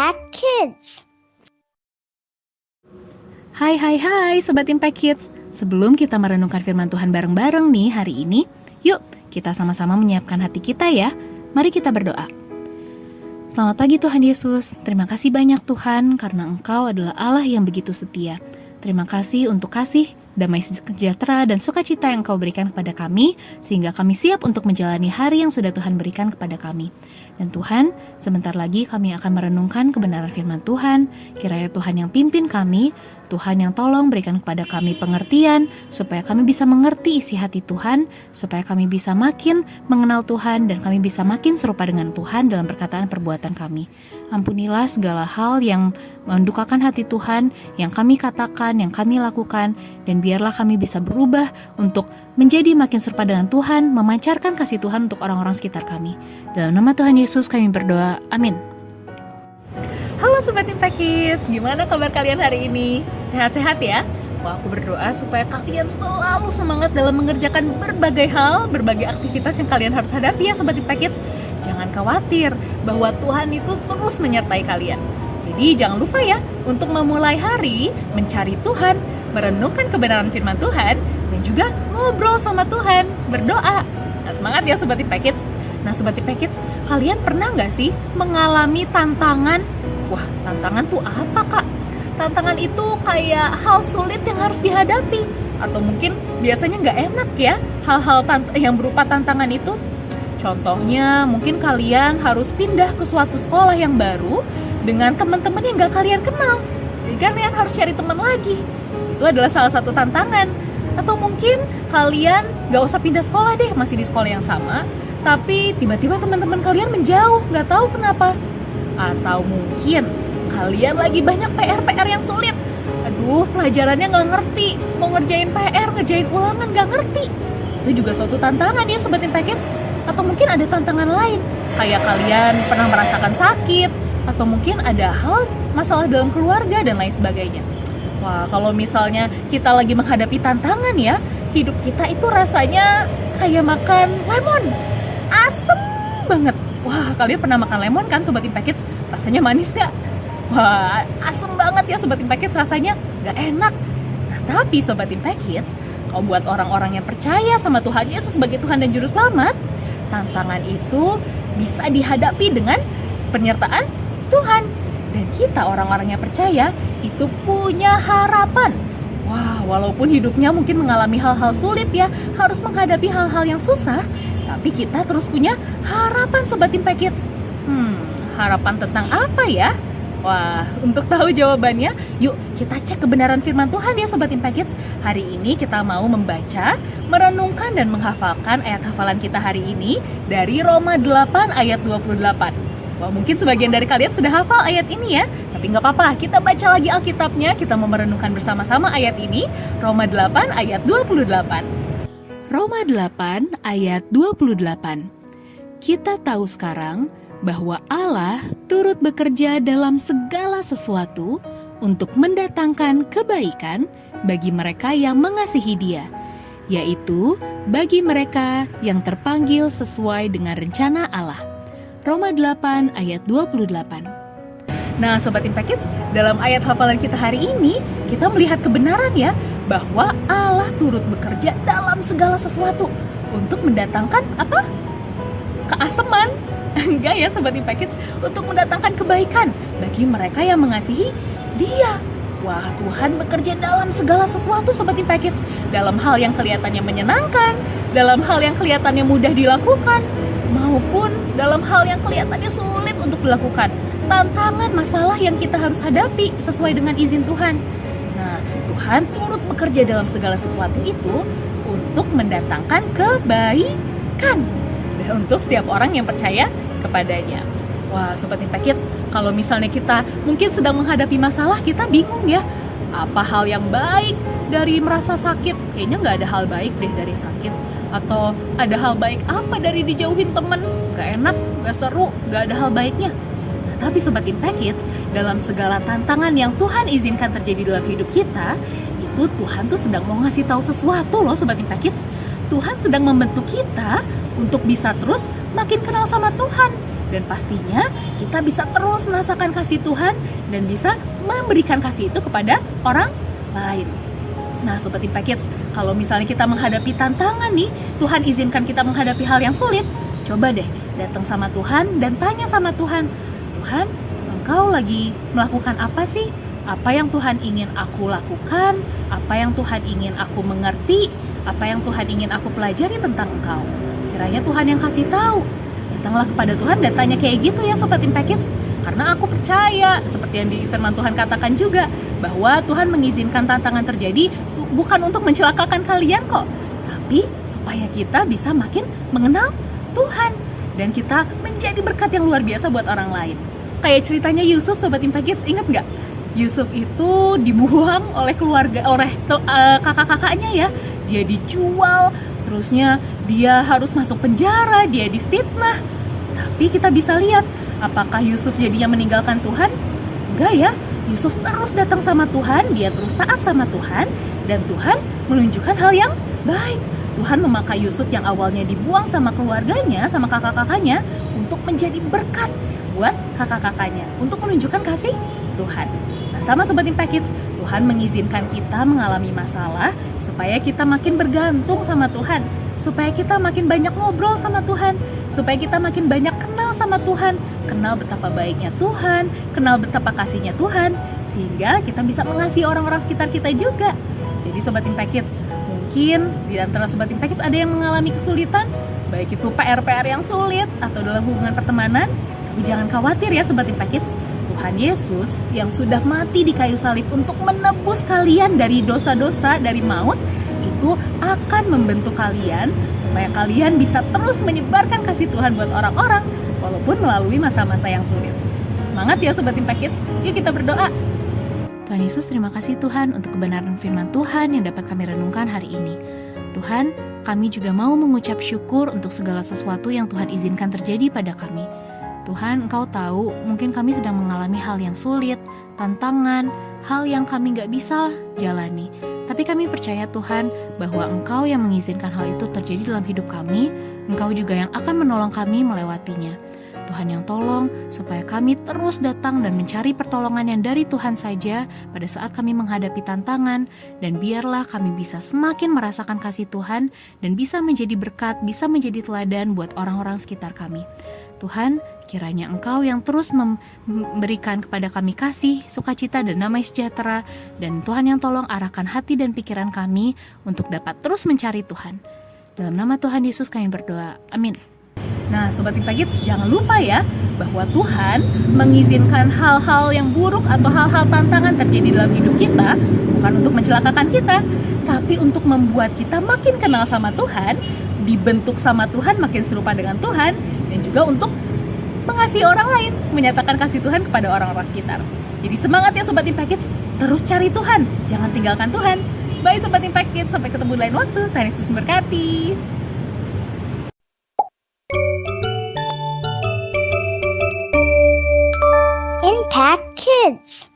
Impact Kids. Hai Sobat Impact Kids. Sebelum kita merenungkan firman Tuhan bareng-bareng nih hari ini, yuk kita sama-sama menyiapkan hati kita ya. Mari kita berdoa. Selamat pagi Tuhan Yesus. Terima kasih banyak Tuhan karena Engkau adalah Allah yang begitu setia. Terima kasih untuk kasih, damai sejahtera dan sukacita yang Engkau berikan kepada kami, sehingga kami siap untuk menjalani hari yang sudah Tuhan berikan kepada kami. Dan Tuhan, sebentar lagi kami akan merenungkan kebenaran firman Tuhan. Kiranya Tuhan yang pimpin kami, Tuhan yang tolong berikan kepada kami pengertian, supaya kami bisa mengerti isi hati Tuhan, supaya kami bisa makin mengenal Tuhan, dan kami bisa makin serupa dengan Tuhan dalam perkataan perbuatan kami. Ampunilah segala hal yang mendukakan hati Tuhan, yang kami katakan, yang kami lakukan, dan biarlah kami bisa berubah untuk menjadi makin serupa dengan Tuhan, memancarkan kasih Tuhan untuk orang-orang sekitar kami. Dalam nama Tuhan Yesus kami berdoa, amin. Halo Sobat Impact Kids, gimana kabar kalian hari ini? Sehat-sehat ya? Wah, aku berdoa supaya kalian selalu semangat dalam mengerjakan berbagai hal, berbagai aktivitas yang kalian harus hadapi ya Sobat Impact Kids. Jangan khawatir bahwa Tuhan itu terus menyertai kalian. Jadi jangan lupa ya untuk memulai hari mencari Tuhan, merenungkan kebenaran firman Tuhan, dan juga ngobrol sama Tuhan, berdoa. Nah, semangat ya Sobat Impact Kids. Nah Sobat Impact Kids, kalian pernah nggak sih mengalami tantangan? Wah, tantangan tuh apa Kak? Tantangan itu kayak hal sulit yang harus dihadapi. Atau mungkin biasanya nggak enak ya hal-hal yang berupa tantangan itu. Contohnya mungkin kalian harus pindah ke suatu sekolah yang baru dengan teman-teman yang nggak kalian kenal. Jadi kalian harus cari teman lagi. Itu adalah salah satu tantangan. Atau mungkin kalian nggak usah pindah sekolah deh, masih di sekolah yang sama, tapi tiba-tiba teman-teman kalian menjauh, nggak tahu kenapa. Atau mungkin kalian lagi banyak PR yang sulit. Aduh, pelajarannya nggak ngerti, mau ngerjain PR, ngerjain ulangan nggak ngerti. Itu juga suatu tantangan ya Sobat Impact Kids. Atau mungkin ada tantangan lain, kayak kalian pernah merasakan sakit, atau mungkin ada hal masalah dalam keluarga dan lain sebagainya. Wah, kalau misalnya kita lagi menghadapi tantangan ya, hidup kita itu rasanya kayak makan lemon, asem banget. Wah, kalian pernah makan lemon kan Sobat Impact Kids? Rasanya manis gak? Wah, asem banget ya Sobat Impact Kids, rasanya gak enak. Nah, tapi Sobat Impact Kids, kalau buat orang-orang yang percaya sama Tuhan Yesus sebagai Tuhan dan Juru Selamat, tantangan itu bisa dihadapi dengan penyertaan Tuhan. Dan kita orang-orang yang percaya itu punya harapan. Wah, walaupun hidupnya mungkin mengalami hal-hal sulit ya, harus menghadapi hal-hal yang susah, tapi kita terus punya harapan Sobat Impact Kids. Harapan tentang apa ya? Wah, untuk tahu jawabannya, yuk kita cek kebenaran firman Tuhan ya Sobat Impact Kids. Hari ini kita mau membaca, merenungkan dan menghafalkan ayat hafalan kita hari ini dari Roma 8 ayat 28. Wah, mungkin sebagian dari kalian sudah hafal ayat ini ya, tapi nggak apa-apa, kita baca lagi Alkitabnya, kita mau merenungkan bersama-sama ayat ini, Roma 8 ayat 28. Roma 8 ayat 28. Kita tahu sekarang bahwa Allah turut bekerja dalam segala sesuatu untuk mendatangkan kebaikan bagi mereka yang mengasihi Dia, yaitu bagi mereka yang terpanggil sesuai dengan rencana Allah. Roma 8 ayat 28. Nah Sobat Impact Kids, dalam ayat hafalan kita hari ini, kita melihat kebenaran ya, bahwa Allah turut bekerja dalam segala sesuatu untuk mendatangkan apa? Keaseman. Enggak ya Sobat Impact Kids, untuk mendatangkan kebaikan bagi mereka yang mengasihi Dia. Wah, Tuhan bekerja dalam segala sesuatu Sobat Impact Kids, dalam hal yang kelihatannya menyenangkan, dalam hal yang kelihatannya mudah dilakukan, maupun dalam hal yang kelihatannya sulit untuk dilakukan. Tantangan, masalah yang kita harus hadapi sesuai dengan izin Tuhan. Nah, Tuhan turut bekerja dalam segala sesuatu itu untuk mendatangkan kebaikan untuk setiap orang yang percaya kepadanya. Wah, Sobat Impact Kids, kalau misalnya kita mungkin sedang menghadapi masalah, kita bingung ya, apa hal yang baik dari merasa sakit? Kayaknya nggak ada hal baik deh dari sakit. Atau ada hal baik apa dari dijauhin temen? Gak enak, gak seru, gak ada hal baiknya. Nah, tapi Sobat Impact Kids, dalam segala tantangan yang Tuhan izinkan terjadi dalam hidup kita, itu Tuhan tuh sedang mau ngasih tahu sesuatu loh Sobat Impact Kids. Tuhan sedang membentuk kita untuk bisa terus makin kenal sama Tuhan. Dan pastinya kita bisa terus merasakan kasih Tuhan dan bisa memberikan kasih itu kepada orang lain. Nah, Sobat Impact Kids, kalau misalnya kita menghadapi tantangan nih, Tuhan izinkan kita menghadapi hal yang sulit, coba deh datang sama Tuhan dan tanya sama Tuhan, Tuhan, Engkau lagi melakukan apa sih? Apa yang Tuhan ingin aku lakukan? Apa yang Tuhan ingin aku mengerti? Apa yang Tuhan ingin aku pelajari tentang Engkau? Kiranya Tuhan yang kasih tahu. Datanglah kepada Tuhan dan tanya kayak gitu ya Sobat Impact Kids. Karena aku percaya, seperti yang di firman Tuhan katakan juga, bahwa Tuhan mengizinkan tantangan terjadi bukan untuk mencelakakan kalian kok, tapi supaya kita bisa makin mengenal Tuhan dan kita menjadi berkat yang luar biasa buat orang lain. Kayak ceritanya Yusuf, Sobat Impact Kids, ingat nggak? Yusuf itu dibuang oleh kakak-kakaknya ya. Dia dijual, terusnya dia harus masuk penjara, dia difitnah. Tapi kita bisa lihat, apakah Yusuf jadinya meninggalkan Tuhan? Enggak ya, Yusuf terus datang sama Tuhan, dia terus taat sama Tuhan, dan Tuhan menunjukkan hal yang baik. Tuhan memakai Yusuf yang awalnya dibuang sama keluarganya, sama kakak-kakaknya, untuk menjadi berkat buat kakak-kakaknya, untuk menunjukkan kasih Tuhan. Nah, sama Sobat Impact Kids, Tuhan mengizinkan kita mengalami masalah supaya kita makin bergantung sama Tuhan, supaya kita makin banyak ngobrol sama Tuhan, supaya kita makin banyak kenal sama Tuhan, kenal betapa baiknya Tuhan, kenal betapa kasihnya Tuhan, sehingga kita bisa mengasihi orang-orang sekitar kita juga. Jadi Sobat Impact Kids, mungkin di antara Sobat Impact Kids ada yang mengalami kesulitan, baik itu PR-PR yang sulit atau dalam hubungan pertemanan, tapi jangan khawatir ya Sobat Impact Kids. Tuhan Yesus yang sudah mati di kayu salib untuk menebus kalian dari dosa-dosa, dari maut, itu akan membentuk kalian supaya kalian bisa terus menyebarkan kasih Tuhan buat orang-orang walaupun melalui masa-masa yang sulit. Semangat ya Sobat Impact Kids, yuk kita berdoa. Tuhan Yesus, terima kasih Tuhan untuk kebenaran firman Tuhan yang dapat kami renungkan hari ini. Tuhan, kami juga mau mengucap syukur untuk segala sesuatu yang Tuhan izinkan terjadi pada kami. Tuhan, Engkau tahu mungkin kami sedang mengalami hal yang sulit, tantangan, hal yang kami gak bisa jalani. Tapi kami percaya Tuhan bahwa Engkau yang mengizinkan hal itu terjadi dalam hidup kami, Engkau juga yang akan menolong kami melewatinya. Tuhan yang tolong supaya kami terus datang dan mencari pertolongan yang dari Tuhan saja pada saat kami menghadapi tantangan, dan biarlah kami bisa semakin merasakan kasih Tuhan dan bisa menjadi berkat, bisa menjadi teladan buat orang-orang sekitar kami. Tuhan, kiranya Engkau yang terus memberikan kepada kami kasih, sukacita, dan damai sejahtera, dan Tuhan yang tolong arahkan hati dan pikiran kami untuk dapat terus mencari Tuhan. Dalam nama Tuhan Yesus kami berdoa, amin. Nah Sobat Impact Kids, jangan lupa ya bahwa Tuhan mengizinkan hal-hal yang buruk atau hal-hal tantangan terjadi dalam hidup kita bukan untuk mencelakakan kita, tapi untuk membuat kita makin kenal sama Tuhan, dibentuk sama Tuhan, makin serupa dengan Tuhan, dan juga untuk mengasihi orang lain, menyatakan kasih Tuhan kepada orang-orang sekitar. Jadi semangat ya Sobat Impact Kids, terus cari Tuhan, jangan tinggalkan Tuhan. Bye Sobat Impact Kids, sampai ketemu lain waktu. Tuhan Yesus memberkati. Impact Kids.